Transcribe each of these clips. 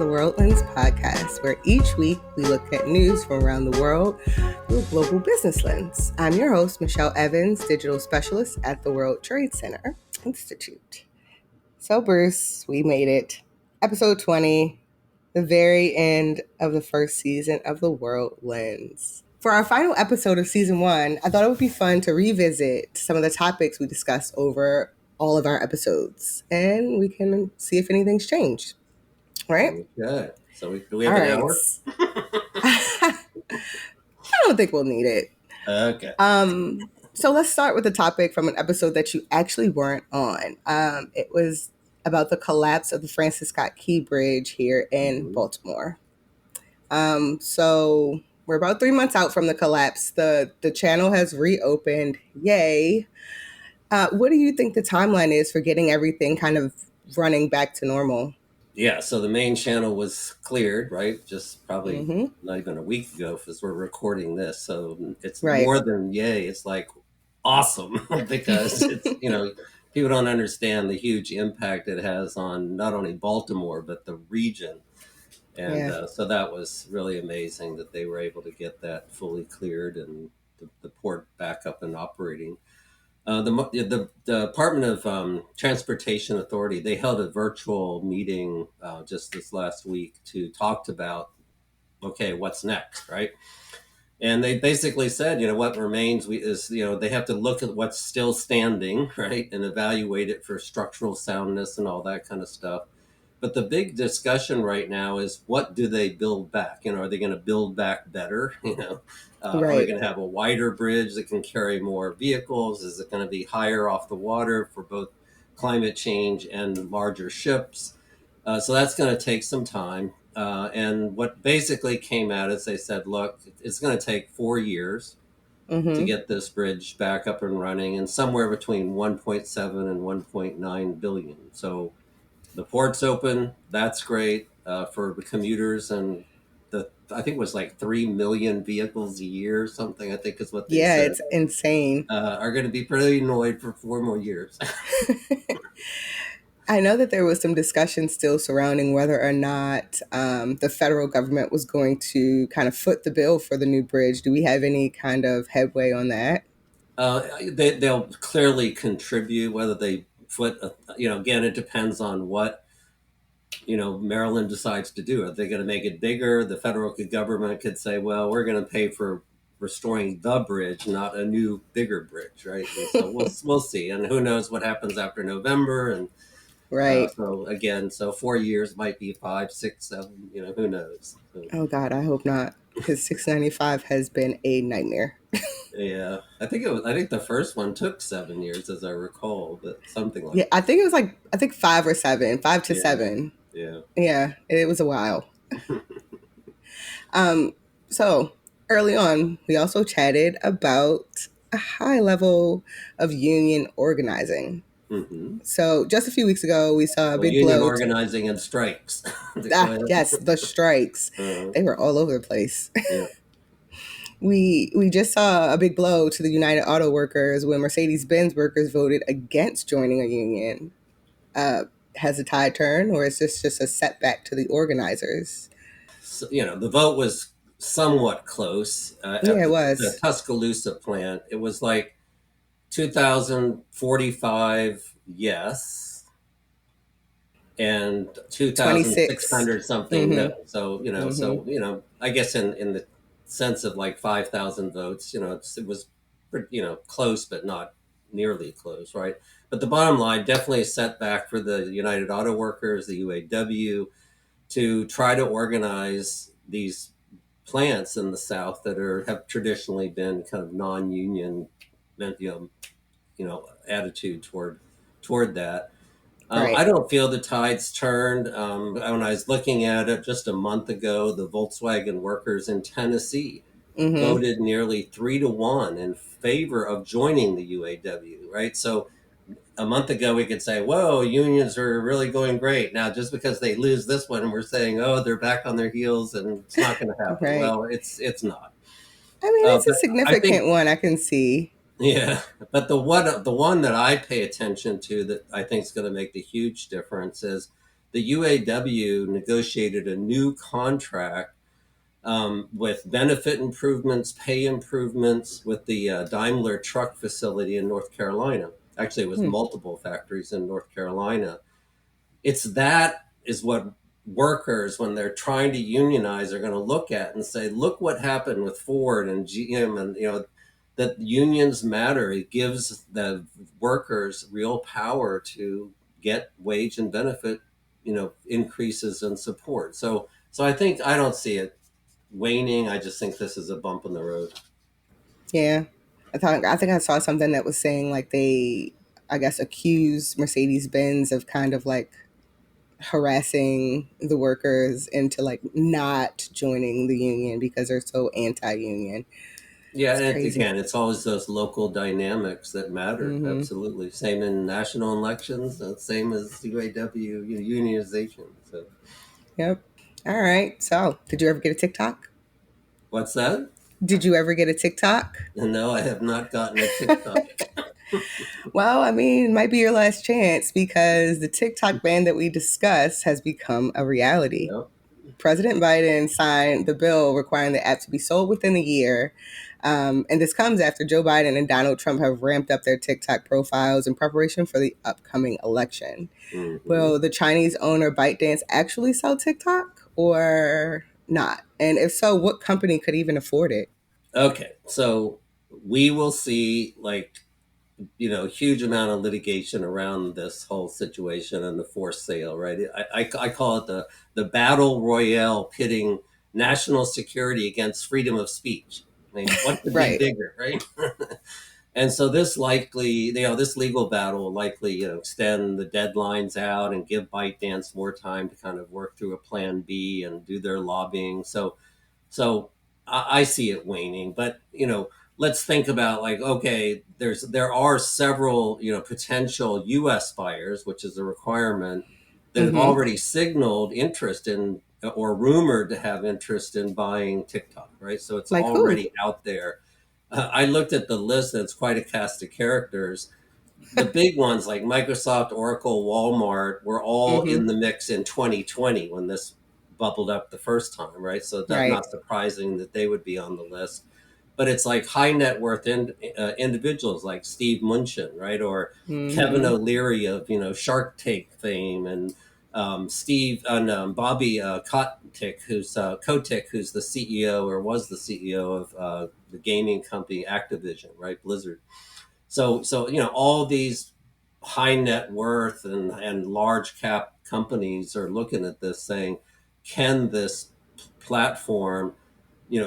the World Lens podcast, where each week we look at news from around the world through a global business lens. I'm your host, Michelle Evans, digital specialist at the World Trade Center Institute. So, Bruce, we made it. Episode 20, the very end of the first season of the World Lens. For our final episode of season 1, I thought it would be fun to revisit some of the topics we discussed over all of our episodes, and we can see if anything's changed. Right? Okay. So we have All an right. hour? I don't think we'll need it. Okay. So let's start with a topic from an episode that you actually weren't on. It was about the collapse of the Francis Scott Key Bridge here in Baltimore. So we're about 3 months out from the collapse. The channel has reopened. Yay. What do you think the timeline is for getting everything kind of running back to normal? Yeah, so the main channel was cleared, right? Just probably not even a week ago because we're recording this. So it's Right. more than yay. It's like awesome because it's, people don't understand the huge impact it has on not only Baltimore, but the region. And so that was really amazing that they were able to get that fully cleared and the port back up and operating. The Department of Transportation Authority, they held a virtual meeting just this last week to talk about, okay, what's next, right? And they basically said, what remains is, they have to look at what's still standing, right, and evaluate it for structural soundness and all that kind of stuff. But the big discussion right now is what do they build back? Are they going to build back better? Are we going to have a wider bridge that can carry more vehicles? Is it going to be higher off the water for both climate change and larger ships? So that's going to take some time. And what basically came out is they said, look, it's going to take 4 years to get this bridge back up and running, and somewhere between 1.7 and 1.9 billion. So the port's open. That's great for the commuters, and I think it was like 3 million vehicles a year or something, I think is what they said. Yeah, it's insane. Are going to be pretty annoyed for 4 more years. I know that there was some discussion still surrounding whether or not the federal government was going to kind of foot the bill for the new bridge. Do we have any kind of headway on that? They'll clearly contribute, whether they foot, again, it depends on what, Maryland decides to do. Are they going to make it bigger? The federal government could say, well, we're going to pay for restoring the bridge, not a new, bigger bridge, right? And so we'll see. And who knows what happens after November. And Right. so again, 4 years might be 5, 6, 7, who knows? So, Oh God, I hope not, because 695 has been a nightmare. yeah, I think the first one took 7 years, as I recall, but something like Yeah, I think it was like 5 or 7, 5 to 7. Yeah, it was a while. So early on, we also chatted about a high level of union organizing. So just a few weeks ago, we saw a big union blow. Organizing and strikes. Yes, the strikes. They were all over the place. Yeah. We just saw a big blow to the United Auto Workers when Mercedes-Benz workers voted against joining a union. Has the tide turned, or is this just a setback to the organizers? So, the vote was somewhat close. Yeah, it was. The Tuscaloosa plant, it was like 2,045 yes, and 2,600 something no. So, so, I guess in the sense of like 5,000 votes, it was, close, but not nearly close, right? But the bottom line, definitely a setback for the United Auto Workers, the UAW, to try to organize these plants in the South that have traditionally been kind of non-union, attitude toward that. Right. I don't feel the tide's turned. When I was looking at it just a month ago, the Volkswagen workers in Tennessee voted nearly 3-1 in favor of joining the UAW, right? So a month ago, we could say, whoa, unions are really going great. Now, just because they lose this one, we're saying, oh, they're back on their heels and it's not going to happen. Right. Well, it's not. I mean, it's a significant one, I can see. Yeah, but the one that I pay attention to that I think is going to make the huge difference is the UAW negotiated a new contract with benefit improvements, pay improvements with the Daimler truck facility in North Carolina. Actually, it was Hmm. multiple factories in North Carolina. It's that is what workers, when they're trying to unionize, are going to look at and say, look what happened with Ford and GM, and that unions matter. It gives the workers real power to get wage and benefit increases and support. So I don't see it waning. I just think this is a bump in the road. Yeah. I think I saw something that was saying like they, I guess, accused Mercedes Benz of kind of like harassing the workers into like not joining the union because they're so anti-union. Yeah, It's and crazy. again, it's always those local dynamics that matter. Mm-hmm. Absolutely, same in national elections, same as UAW unionization. So, Yep. All right. So, did you ever get a TikTok? what's that? Did you ever get a TikTok? No, I have not gotten a TikTok. Well, I mean, it might be your last chance because the TikTok ban that we discussed has become a reality. Yep. President Biden signed the bill requiring the app to be sold within a year. And this comes after Joe Biden and Donald Trump have ramped up their TikTok profiles in preparation for the upcoming election. Hmm. Will the Chinese owner ByteDance actually sell TikTok or not? And if so, what company could even afford it? Okay, so we will see huge amount of litigation around this whole situation and the forced sale, right? I call it the battle royale pitting national security against freedom of speech. I mean, what could be Right. bigger, right? And so this likely, this legal battle will likely, extend the deadlines out and give ByteDance more time to kind of work through a plan B and do their lobbying. So I see it waning, but let's think about like, okay, there are several potential U.S. buyers, which is a requirement, that have Mm-hmm. already signaled interest in or rumored to have interest in buying TikTok, right? So it's Like who? already out there. I looked at the list, and it's quite a cast of characters. The big ones like Microsoft, Oracle, Walmart were all Mm-hmm. in the mix in 2020 when this bubbled up the first time, right? So that's Right. not surprising that they would be on the list. But it's like high net worth individuals like Steve Munchin, right, or Kevin Mm-hmm. O'Leary of Shark Tank fame, and Steve and Bobby Kotick, who's the CEO or was the CEO of the gaming company Activision, right, Blizzard. So all these high net worth and large cap companies are looking at this saying, can this platform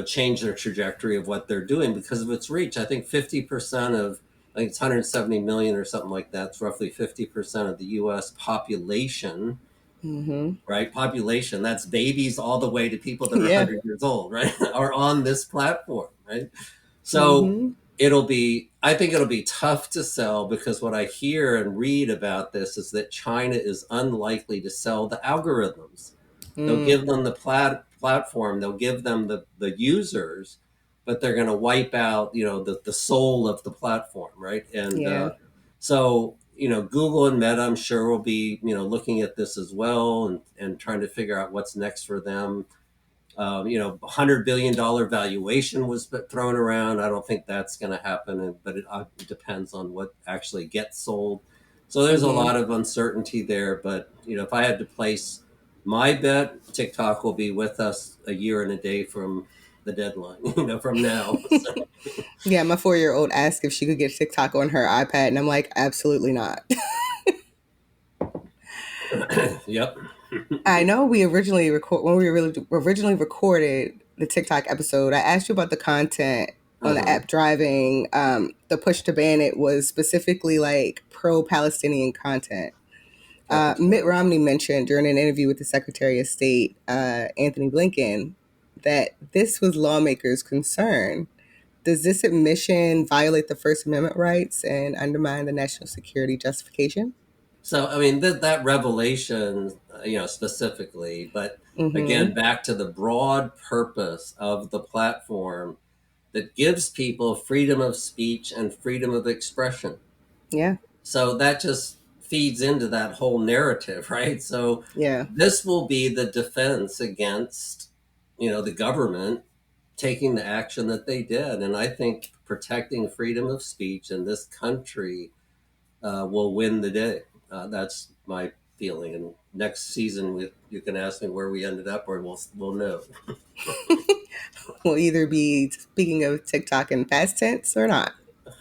change their trajectory of what they're doing because of its reach? I think 50% of, I think it's 170 million or something like that. It's roughly 50% of the US population, Mm-hmm. right? Population, that's babies all the way to people that are Yeah. 100 years old, right? Are on this platform, right? So Mm-hmm. I think it'll be tough to sell because what I hear and read about this is that China is unlikely to sell the algorithms. They'll Mm. give them the platform, they'll give them the users, but they're going to wipe out, the soul of the platform, right? And Yeah. so, Google and Meta, I'm sure, will be, looking at this as well and trying to figure out what's next for them. $100 billion valuation was thrown around. I don't think that's going to happen, but it depends on what actually gets sold. So there's a Mm-hmm. lot of uncertainty there. But if I had to place my bet, TikTok will be with us a year and a day from the deadline. From now. Yeah, my 4-year-old asked if she could get TikTok on her iPad, and I'm like, absolutely not. Yep. I know we originally record when we originally recorded the TikTok episode. I asked you about the content on the Uh-huh. app driving. The push to ban it was specifically like pro-Palestinian content. That's Mitt right. Romney mentioned during an interview with the Secretary of State, Anthony Blinken, that this was lawmakers' concern. Does this admission violate the First Amendment rights and undermine the national security justification? So, I mean, that revelation, specifically, but Mm-hmm. again, back to the broad purpose of the platform that gives people freedom of speech and freedom of expression. Yeah. So that just feeds into that whole narrative, right? So Yeah. this will be the defense against, the government taking the action that they did. And I think protecting freedom of speech in this country will win the day. That's my feeling. And next season, you can ask me where we ended up, or we'll know. We'll either be speaking of TikTok in past tense or not.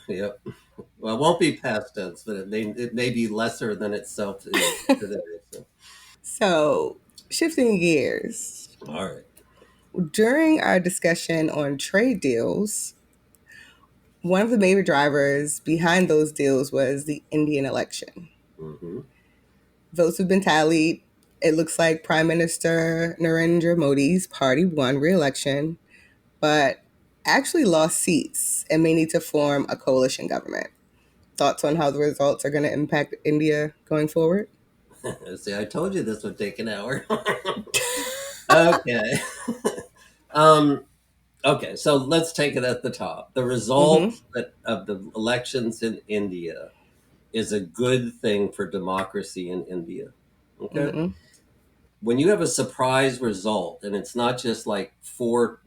Yep. Well, it won't be past tense, but it may be lesser than itself is today. So, So, shifting gears, all right. during our discussion on trade deals, one of the major drivers behind those deals was the Indian election. Mm-hmm. Votes have been tallied. It looks like Prime Minister Narendra Modi's party won re-election, but actually lost seats and may need to form a coalition government. Thoughts on how the results are going to impact India going forward? See, I told you this would take an hour. Okay. um, okay, so let's take it at the top. The Mm-hmm. result of the elections in India is a good thing for democracy in India. Okay. Mm-hmm. When you have a surprise result, and it's not just like four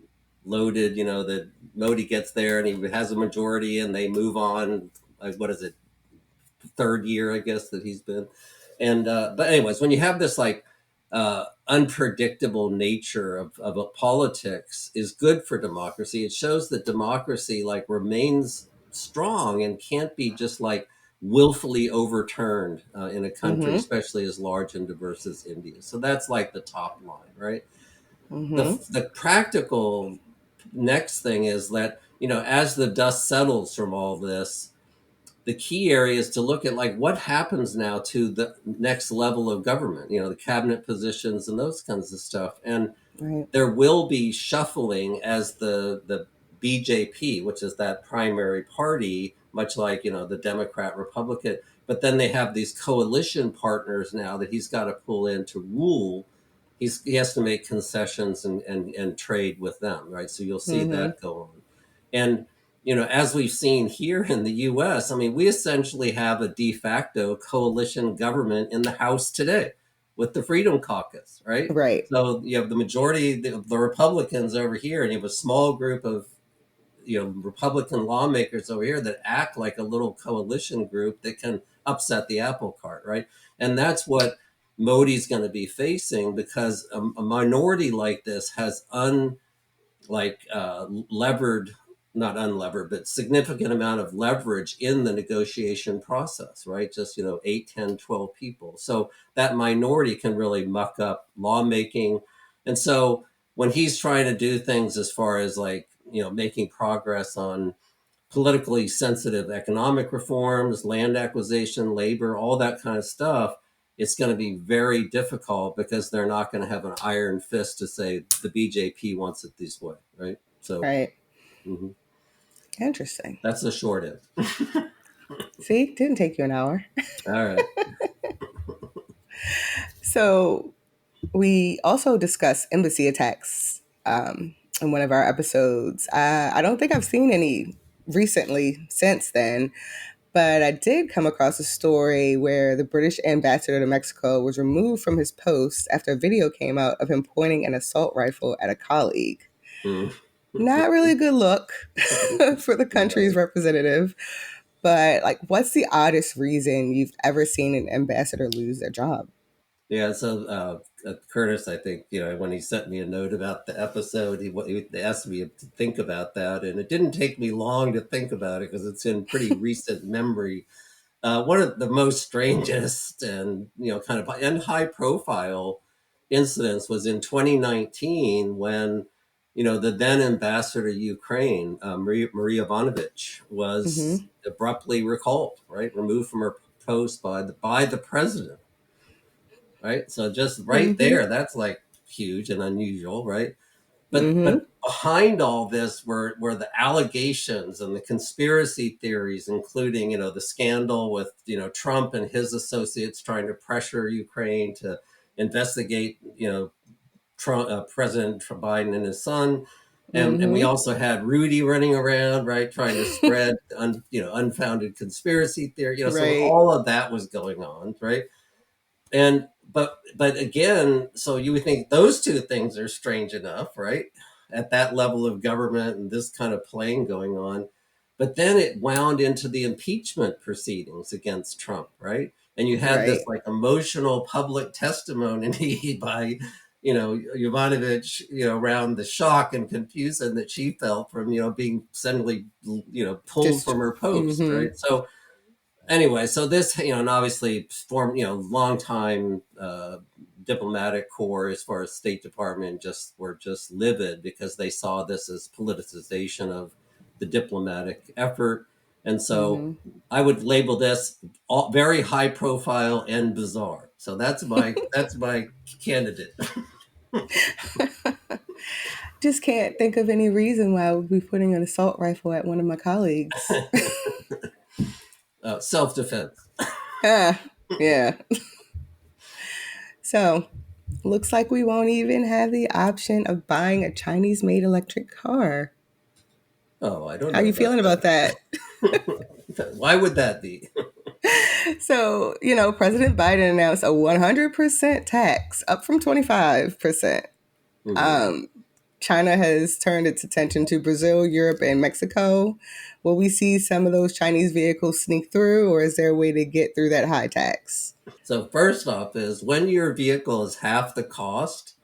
loaded, that Modi gets there and he has a majority and they move on. Like, what is it? Third year, I guess, that he's been. And but anyways, when you have this like unpredictable nature of a politics is good for democracy. It shows that democracy like remains strong and can't be just like willfully overturned in a country, Mm-hmm. especially as large and diverse as India. So that's like the top line, right? Mm-hmm. The practical next thing is that as the dust settles from all this, the key area is to look at like what happens now to the next level of government, the cabinet positions and those kinds of stuff. And Right. there will be shuffling as the BJP, which is that primary party, much like the Democrat Republican, but then they have these coalition partners now that he's got to pull in to rule. He has to make concessions and trade with them, right? So you'll see Mm-hmm. that go on. And as we've seen here in the US, I mean, we essentially have a de facto coalition government in the House today with the Freedom Caucus, right? Right. So you have the majority of the Republicans over here, and you have a small group of Republican lawmakers over here that act like a little coalition group that can upset the apple cart, right? And that's what Modi's going to be facing because a minority like this has levered, not unlevered, but significant amount of leverage in the negotiation process, right? Just 8, 10, 12 people, so that minority can really muck up lawmaking. And so when he's trying to do things as far as like making progress on politically sensitive economic reforms, land acquisition, labor, all that kind of stuff, it's going to be very difficult because they're not going to have an iron fist to say the BJP wants it this way, right? So Right. mhm, Interesting. that's the short end. See, didn't take you an hour. All right. So we also discussed embassy attacks in one of our episodes. I don't think I've seen any recently since then, but I did come across a story where the British ambassador to Mexico was removed from his post after a video came out of him pointing an assault rifle at a colleague. Mm. Not really a good look for the country's Right. representative, but like, what's the oddest reason you've ever seen an ambassador lose their job? Yeah, so Curtis, I think when he sent me a note about the episode, he asked me to think about that, and it didn't take me long to think about it because it's in pretty recent memory. One of the most strangest and kind of and high profile incidents was in 2019 when the then ambassador to Ukraine, Maria Ivanovich, was Mm-hmm. abruptly recalled, right, removed from her post by the president, right. So just right Mm-hmm. there, that's like huge and unusual, right? But Mm-hmm. behind all this were the allegations and the conspiracy theories, including the scandal with Trump and his associates trying to pressure Ukraine to investigate Trump, President Biden and his son. And we Mm-hmm. also had Rudy running around, right, trying to spread unfounded conspiracy theory. So Right. all of that was going on, right? And but again, so you would think those two things are strange enough, right? At that level of government and this kind of playing going on. But then it wound into the impeachment proceedings against Trump, right? And you had this Right. like emotional public testimony by, Yovanovitch, around the shock and confusion that she felt from, being suddenly, pulled Just. from her post, Mm-hmm. right? So anyway, so this, and obviously formed, long time diplomatic corps as far as State Department just were just livid because they saw this as politicization of the diplomatic effort. And so Mm-hmm. I would label this all, very high profile and bizarre. So that's my candidate. Just can't think of any reason why I would be putting an assault rifle at one of my colleagues. Self defense. Ah, yeah. So, looks like we won't even have the option of buying a Chinese made electric car. Oh, I don't How know you about feeling about that? that. Why would that be? So, President Biden announced a 100% tax, up from 25%. Mhm. Um, China has turned its attention to Brazil, Europe, and Mexico. Will we see some of those Chinese vehicles sneak through, or is there a way to get through that high tax? So first off is when your vehicle is half the cost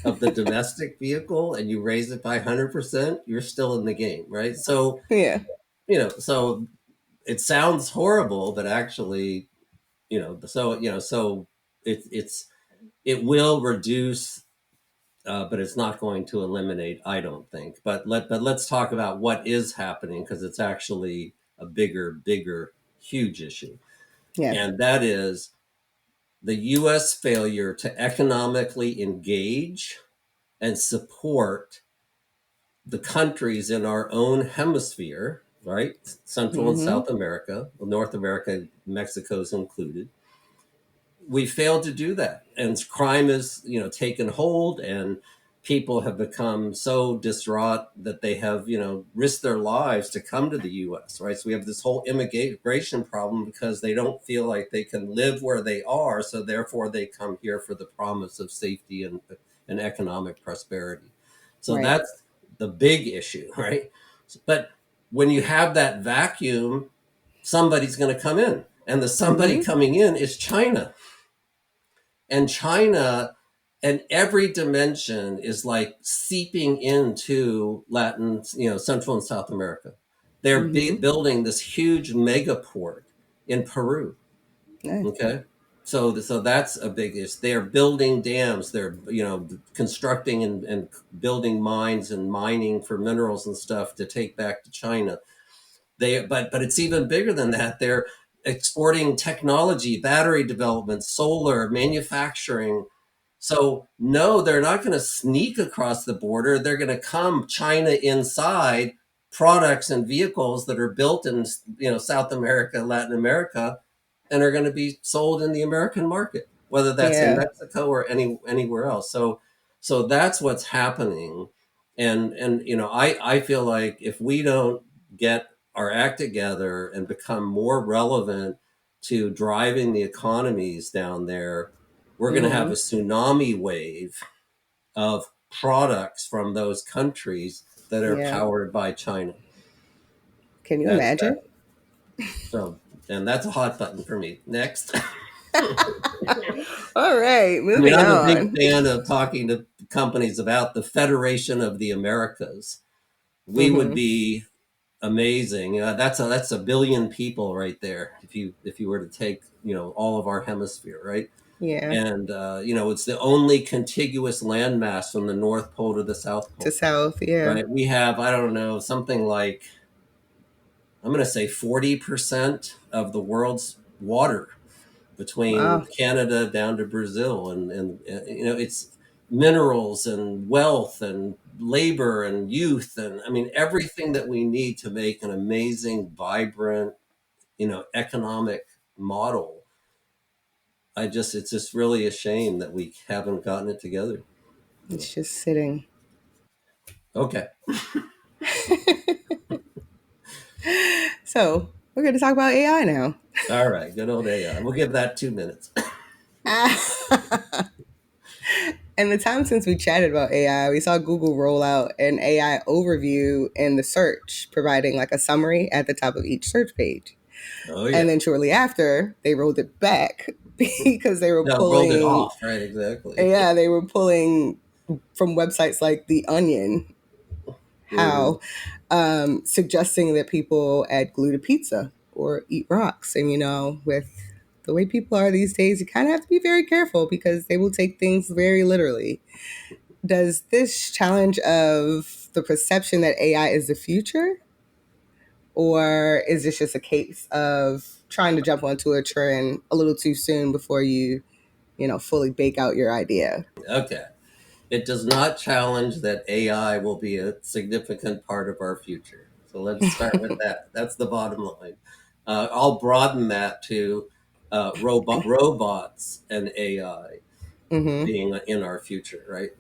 of the domestic vehicle and you raise it by 100%, you're still in the game, right? So, Yeah. so it sounds horrible, but actually, so it will reduce, but it's not going to eliminate, I don't think. But let's talk about what is happening because it's actually a bigger, huge issue, Yeah. and that is the U.S. failure to economically engage and support the countries in our own hemisphere, right? Central and Mm-hmm. South America, North America, Mexico's included. We failed to do that, and crime is, taken hold, and people have become so distraught that they have, risked their lives to come to the U.S. Right, so we have this whole immigration problem because they don't feel like they can live where they are, so therefore they come here for the promise of safety and economic prosperity. So Right. that's the big issue, right? But when you have that vacuum, somebody's going to come in, and the somebody Mm-hmm. coming in is China. And China and every dimension is like seeping into Latin, Central and South America. They're Mm-hmm. building this huge megaport in Peru. Yeah. Okay. So that's a big issue. They're building dams. They're, constructing and building mines and mining for minerals and stuff to take back to China. But it's even bigger than that. They're exporting technology, battery development, solar, manufacturing. So no, they're not going to sneak across the border. They're going to come China inside products and vehicles that are built in, South America, Latin America, and are going to be sold in the American market, whether that's in Yeah. Mexico or anywhere else. So that's what's happening. And I feel like if we don't get our act together and become more relevant to driving the economies down there, we're going to have Mm-hmm. a tsunami wave of products from those countries that are Yeah. powered by China. Can you That's imagine? that. So, and that's a hot button for me. Next. All right, I mean, moving I'm a big on. fan of talking to companies about the Federation of the Americas. We would Mm-hmm. be amazing. That's a billion people right there. If you were to take, all of our hemisphere, right? Yeah. And it's the only contiguous landmass from the North Pole to the South To Pole, South. Yeah. right? We have, I don't know, something like, I'm going to say 40% of the world's water between Wow. Canada down to Brazil, and it's minerals and wealth and labor and youth, and I mean everything that we need to make an amazing, vibrant, economic model. It's just really a shame that we haven't gotten it together. It's just sitting. Okay. So we're going to talk about AI now. All right. Good old AI. We'll give that 2 minutes. In the time since we chatted about AI, we saw Google roll out an AI overview in the search, providing like a summary at the top of each search page. Oh, And yeah. then shortly after, they rolled it back because they were No, rolled it pulling, off. Right. Exactly. yeah, they were pulling from websites like The Onion, Hmm. how suggesting that people add glue to pizza or eat rocks. And, with the way people are these days, you kind of have to be very careful because they will take things very literally. Does this challenge of the perception that AI is the future, or is this just a case of trying to jump onto a trend a little too soon before you fully bake out your idea? Okay. It does not challenge that AI will be a significant part of our future. So let's start with that. That's the bottom line. I'll broaden that to robots and AI Mm-hmm. being in our future, right?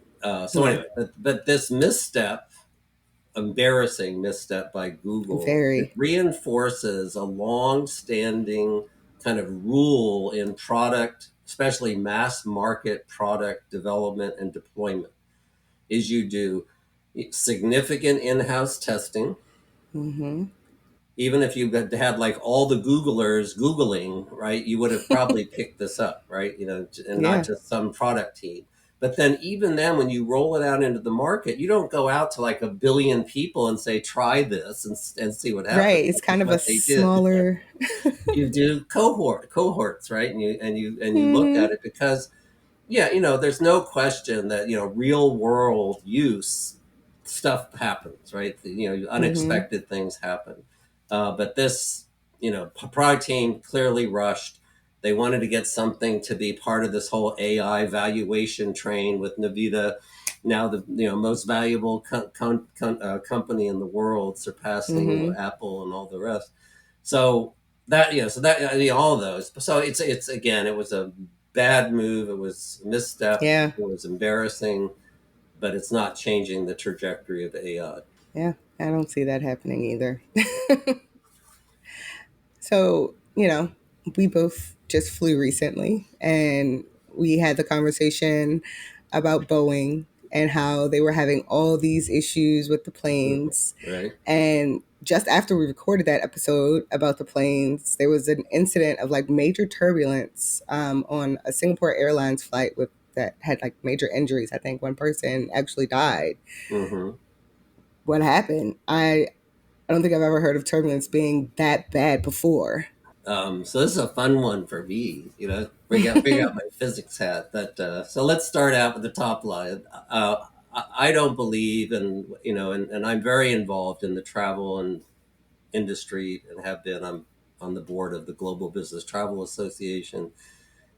So Yeah, anyway, but this misstep, embarrassing misstep by Google, it very. reinforces a long-standing kind of rule in product, especially mass market product development and deployment, is you do significant in-house testing. Mm-hmm. Even if you had like all the Googlers Googling, right, you would have probably picked this up, right? And not Yeah, just some product team. But then, even then, when you roll it out into the market, you don't go out to like a billion people and say, try this and see what happens, right. It's which is kind of a what they did. smaller. You do cohorts, right? And you look Mm-hmm. at it because yeah, there's no question that, real world use stuff happens, right? Mm-hmm. Unexpected things happen. But this, product team clearly rushed. They wanted to get something to be part of this whole AI valuation train with Nvidia, now the most valuable company in the world, surpassing Mm-hmm. Apple and all the rest. So that I mean, all of those. So it's again, it was a bad move. It was a misstep. Yeah, It was embarrassing, but it's not changing the trajectory of AI. yeah. I don't see that happening either. So, we both just flew recently and we had the conversation about Boeing and how they were having all these issues with the planes. Right? And just after we recorded that episode about the planes, there was an incident of like major turbulence on a Singapore Airlines flight with that had like major injuries. I think one person actually died. Hmm. What happened? I don't think I've ever heard of turbulence being that bad before. So this is a fun one for me. Bring out my physics hat. But so let's start out with the top line. I don't believe, and I'm very involved in the travel and industry, and have been. I'm on the board of the Global Business Travel Association.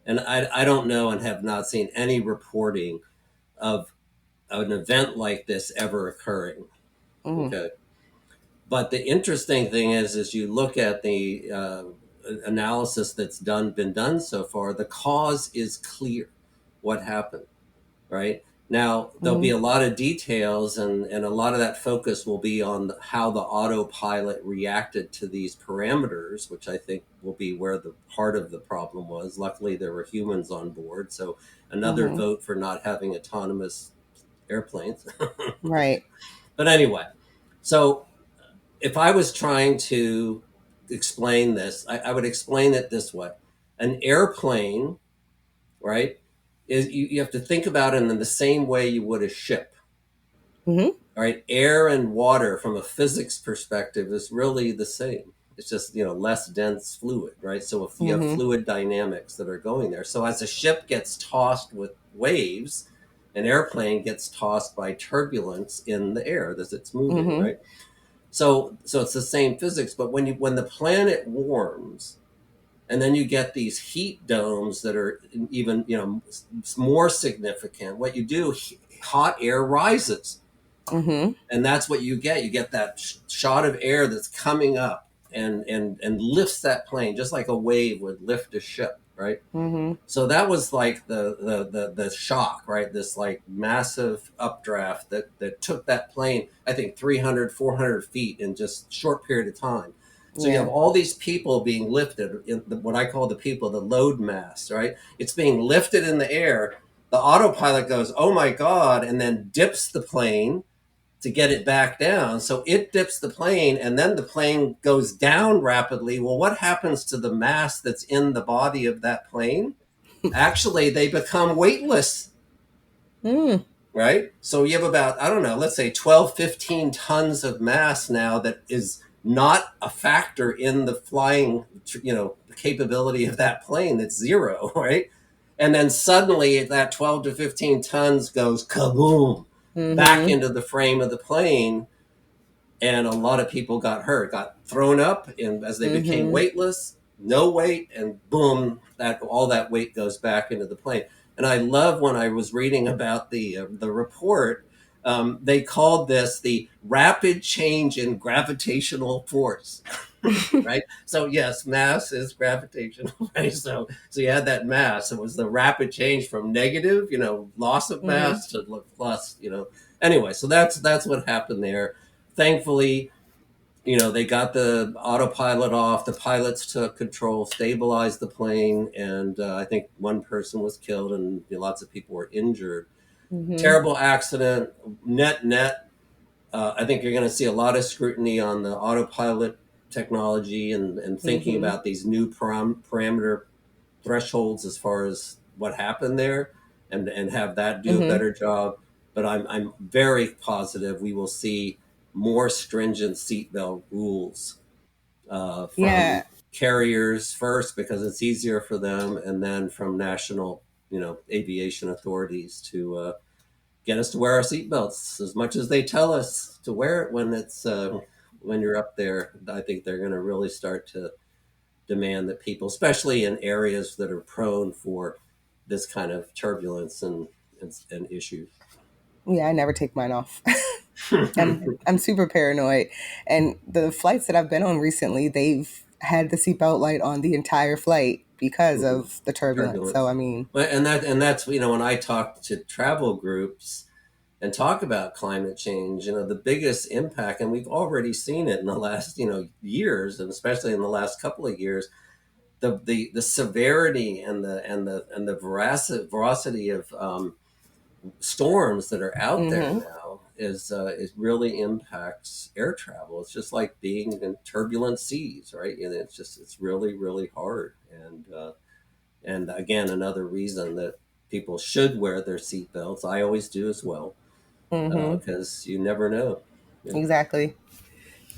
And I don't know and have not seen any reporting of an event like this ever occurring. Mm, Okay. But the interesting thing is you look at the analysis that's been done so far, the cause is clear what happened, right? Now, there'll be mm, a lot of details, and a lot of that focus will be on how the autopilot reacted to these parameters, which I think will be where the part of the problem was. Luckily, there were humans on board. So, another mm-hmm. vote for not having autonomous airplanes. Right. But anyway, so if I was trying to explain this, I would explain it this way: an airplane, right, is you have to think about it in the same way you would a ship. Mm-hmm. All right, air and water from a physics perspective is really the same. It's just less dense fluid, right? So if you have Mm-hmm. fluid dynamics that are going there, so as a ship gets tossed with waves, an airplane gets tossed by turbulence in the air as it's moving, Mm-hmm. right? So it's the same physics, but when the planet warms, and then you get these heat domes that are even more significant. What you do, hot air rises, Mm-hmm. and that's what you get. You get that shot of air that's coming up. and lifts that plane just like a wave would lift a ship, right? Mm-hmm. So that was like the shock, right? This like massive updraft that took that plane, I think 300, 400 feet in just a short period of time. So you have Yeah. all these people being lifted in what I call the people, the load mass, right? It's being lifted in the air. The autopilot goes, oh my God, and then dips the plane to get it back down. So it dips the plane and then the plane goes down rapidly. Well, what happens to the mass that's in the body of that plane? Actually, they become weightless, Mm. right? So you have about, I don't know, let's say 12, 15 tons of mass now that is not a factor in the flying, capability of that plane. That's zero, right? And then suddenly that 12 to 15 tons goes kaboom back Mm-hmm. into the frame of the plane, and a lot of people got hurt, got thrown up, and as they became Mm-hmm. weightless, no weight, and boom, that all that weight goes back into the plane. And I love when I was reading about the report. They called this the rapid change in gravitational force, right? So yes, mass is gravitational, right? So you had that mass. It was the rapid change from negative, loss of Mm-hmm. mass to plus, Anyway, so that's what happened there. Thankfully, they got the autopilot off. The pilots took control, stabilized the plane, and I think one person was killed, and lots of people were injured. Mm-hmm. Terrible accident. Net. I think you're going to see a lot of scrutiny on the autopilot technology and thinking Mm-hmm. about these new parameter thresholds as far as what happened there, and have that do a Mm-hmm. better job. But I'm very positive we will see more stringent seatbelt rules from Yeah. carriers first because it's easier for them, and then from national aviation authorities to get us to wear our seatbelts as much as they tell us to wear it when you're up there. I think they're going to really start to demand that people, especially in areas that are prone for this kind of turbulence and issues. Yeah, I never take mine off. I'm super paranoid. And the flights that I've been on recently, they've had the seatbelt light on the entire flight because of the turbulence. So Turbulence. I mean, But and that's when I talk to travel groups and talk about climate change, the biggest impact, and we've already seen it in the last years, and especially in the last couple of years, the severity and the veracity of storms that are out there mm-hmm, now is it really impacts air travel. It's just like being in turbulent seas, right? And it's really really hard. And again, another reason that people should wear their seatbelts. I always do as well, mm-hmm, because you never know. Yeah. exactly.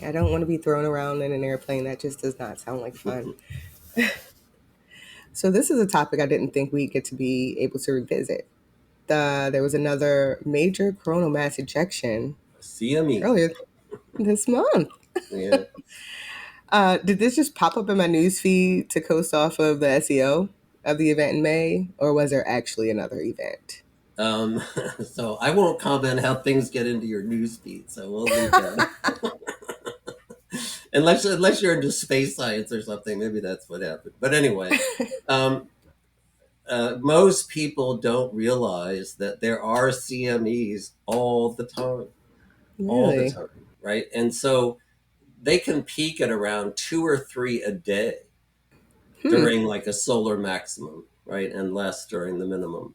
I don't want to be thrown around in an airplane. That just does not sound like fun. So this is a topic I didn't think we'd get to be able to revisit. There was another major coronal mass ejection CME. earlier this month. Yeah. Did this just pop up in my news feed to coast off of the SEO of the event in May, or was there actually another event? Um, so I won't comment how things get into your news feed. So we'll leave that. Unless you're into space science or something, maybe that's what happened. But anyway, um, most people don't realize that there are CMEs all the Really? time, right? And so they can peak at around two or three a day Hmm. during like a solar maximum, right, and less during the minimum.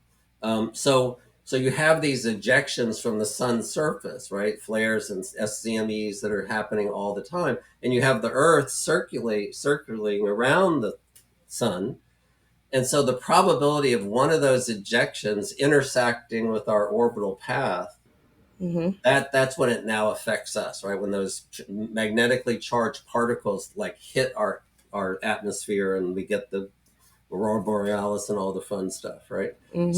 So you have these ejections from the sun's surface, right, flares and SCMEs that are happening all the time, and you have the Earth circulating around the sun, and so the probability of one of those ejections intersecting with our orbital path, Mm-hmm. that's when it now affects us, right? When those magnetically charged particles like hit our atmosphere, and we get the aurora borealis and all the fun stuff, right? Mm-hmm.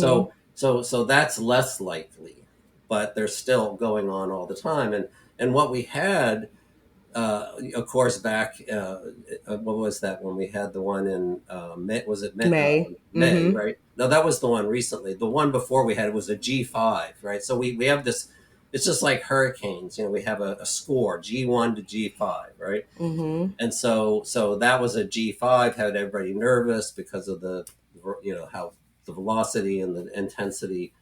So that's less likely, but they're still going on all the time. And what we had, of course, back what was that when we had the one in May? Was it May? May. May, Mm-hmm. right? No, that was the one recently. The one before we had was a G5, right? So we have this. it's just like hurricanes. We have a score G1 to G5, right? Mm-hmm. And so that was a G5, had everybody nervous because of how the velocity and the intensity.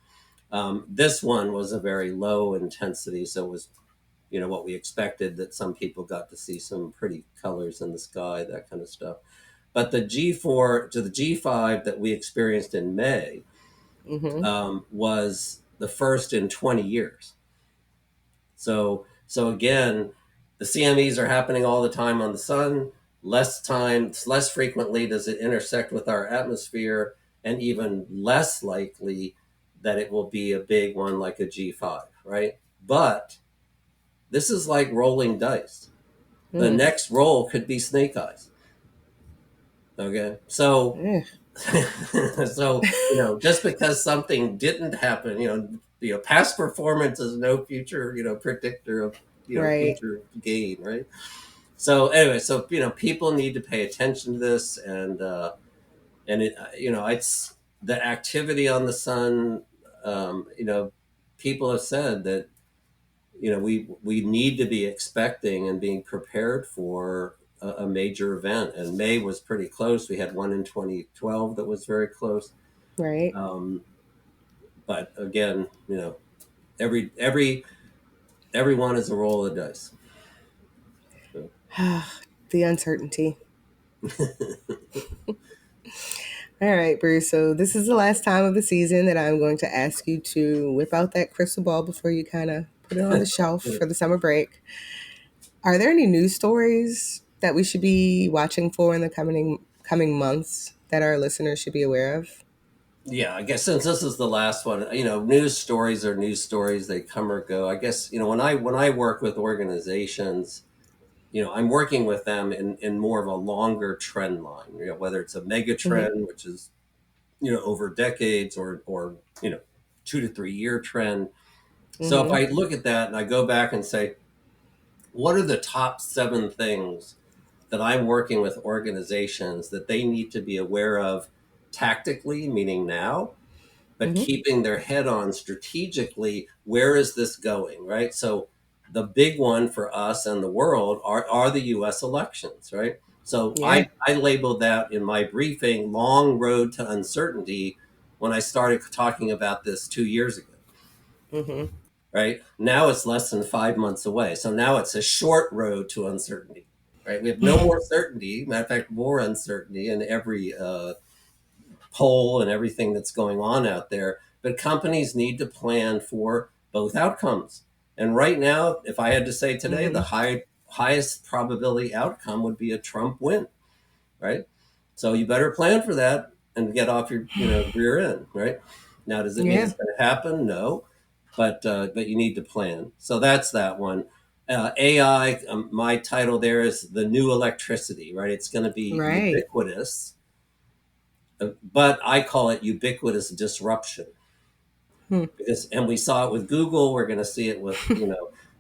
This one was a very low intensity, so it was what we expected, that some people got to see some pretty colors in the sky, that kind of stuff. But the G4 to the G5 that we experienced in May Mm-hmm. was the first in 20 years. So again, the CMEs are happening all the time on the sun. Less frequently does it intersect with our atmosphere, and even less likely that it will be a big one like a G5, right? But this is like rolling dice. The Mm. next roll could be snake eyes. Okay. So Yeah. so just because something didn't happen, past performance is no future predictor of Right. future gain, right? So anyway, so people need to pay attention to this, and it it's the activity on the sun. People have said that we need to be expecting and being prepared for a major event, and May was pretty close. We had one in 2012 that was very close. Right. um, but again, everyone is a roll of dice. So, The uncertainty. All right, Bruce. So this is the last time of the season that I'm going to ask you to whip out that crystal ball before you kind of put it on the shelf for the summer break. Are there any news stories that we should be watching for in the coming months that our listeners should be aware of? yeah, I guess since this is the last one, news stories are news stories. They come or go. I guess when I work with organizations, I'm working with them in more of a longer trend line. Whether it's a mega Mm-hmm. trend, which is over decades, or 2 to 3 year trend. So if Mm-hmm. I look at that and I go back and say, what are the top 7 things that I'm working with organizations that they need to be aware of tactically, meaning now, but Mm-hmm. keeping their head on strategically, where is this going, right? So the big one for us and the world are the US elections, right? So Yeah. I labeled that in my briefing long road to uncertainty when I started talking about this 2 years ago, Mm-hmm. right? Now it's less than 5 months away. So now it's a short road to uncertainty, right? We have no more certainty. Matter of fact, more uncertainty in every poll and everything that's going on out there. But companies need to plan for both outcomes. And right now, if I had to say today, the Mm-hmm. highest probability outcome would be a Trump win, right? So you better plan for that and get off your rear end, right? Now, does it mean Yeah. it's going to happen? No, but you need to plan. So that's that one. AI, my title there is the new electricity, right? It's going to be Right. ubiquitous, but I call it ubiquitous disruption. Hmm. And we saw it with Google. We're going to see it with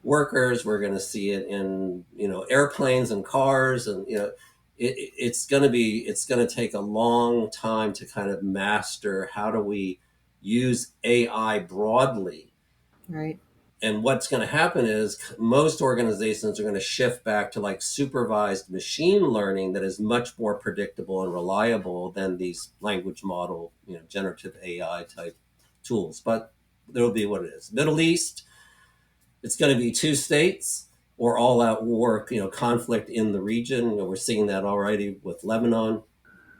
workers. We're going to see it in airplanes and cars, and it's going to take a long time to kind of master how do we use AI broadly. Right. And what's going to happen is most organizations are going to shift back to like supervised machine learning that is much more predictable and reliable than these language model, generative AI type tools. But there'll be what it is. Middle East, it's going to be 2 states or all out war, conflict in the region. We're seeing that already with Lebanon.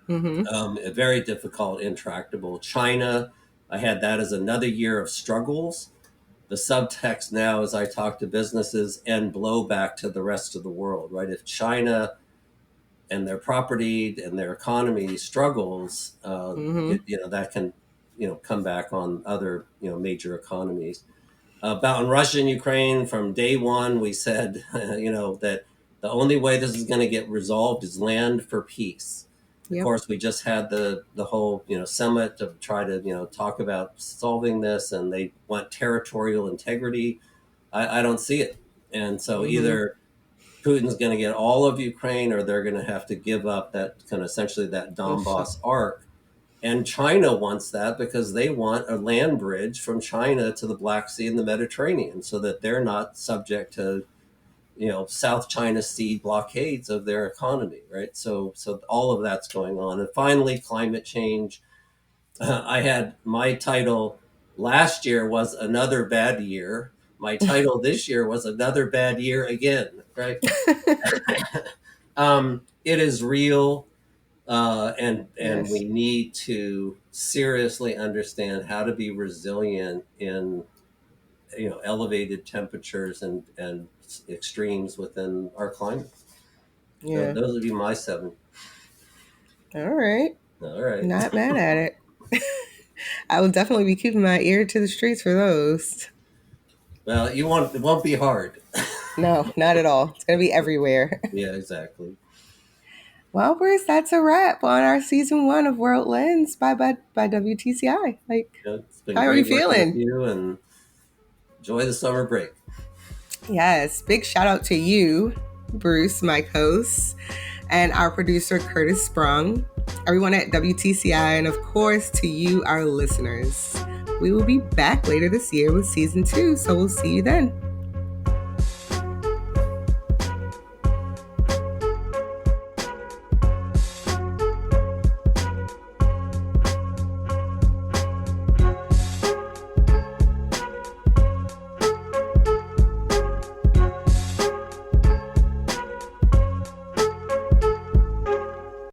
Mm-hmm. A very difficult, intractable. China, I had that as another year of struggles. The subtext now, as I talk to businesses and blowback to the rest of the world, right? If China and their property and their economy struggles, Mm-hmm. that can, come back on other, major economies. About in Russia and Ukraine, from day one, we said, that the only way this is going to get resolved is land for peace. Of Yep. course, we just had the whole summit to try to talk about solving this, and they want territorial integrity. I don't see it, and so Mm-hmm. either Putin's going to get all of Ukraine, or they're going to have to give up that kind of essentially that Oof. Donbass arc. And China wants that because they want a land bridge from China to the Black Sea and the Mediterranean so that they're not subject to, South China Sea blockades of their economy, right? So all of that's going on. And finally, climate change. I had my title last year was Another Bad Year. My title this year was Another Bad Year Again, right? It is real, and Yes. we need to seriously understand how to be resilient in elevated temperatures and extremes within our climate. So Yeah. those would be my seven. All right. All right. Not mad at it. I will definitely be keeping my ear to the streets for those. Well, it won't be hard. No, not at all. It's going to be everywhere. Yeah, exactly. Well, Bruce, that's a wrap on our season 1 of World Lens by WTCI. Like, Yeah, it's been how are you great working with feeling? you, and enjoy the summer break. Yes, big shout out to you, Bruce, my host, and our producer, Curtis Sprung, everyone at WTCI, and of course to you, our listeners. We will be back later this year with season 2, so we'll see you then.